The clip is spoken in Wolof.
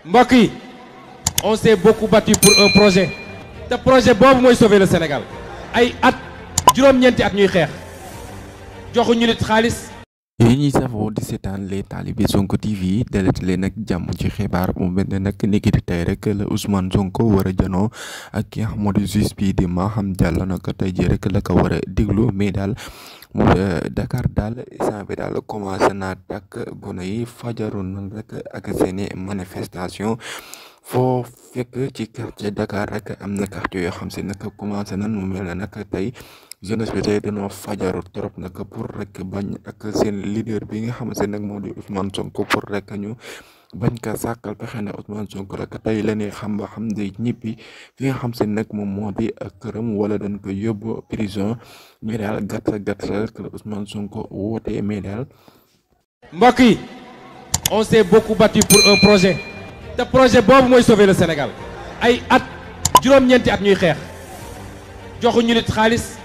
mbokk yi on s'est beaucoup battu pour un projet te projet boobu mooy sauver le Sénégal ay at juróom-ñeenti at ñuy xeex joxuñu nit xaalis. yéen ñi safoo di seetaan les talibé Sonko TV dalati leen nag jàmm ci xibaar mu mel ne nag niki di tey rek la Ousmane Sonko war a janoo ak ki nga xam moo di juge bi di Maham Diallo nag tey jii rek la ko war a déglu mais daal Dakar daal instant bi daal commencé naa ak gone yi fajaroon na rek ak seeni manifestation foo fekk ci quartier Dakar rek am na quartier yoo xam si nag commencé nan mu mel ne nag tey jeunesse bi tey dañoo fajaru trop nag pour rek bañ ak seen leader bi nga xamante ne nag moo di Ousmane Sonko pour rek ñu bañ ka sàkkal pexe ne Ousmane Sonko rek tey la ñuy xam ba xam day ñibbi fi nga xam se nag moom moo di këram wala dañ ko yóbbu prison mais daal gàtt rek la Ousmane Sonko wootee mais daal. mbokk yi on s'est beaucoup battu pour un projet te projet boobu mooy sauver le Sénégal ay at juróom-ñeenti at ñuy xeex joxuñu nit xaalis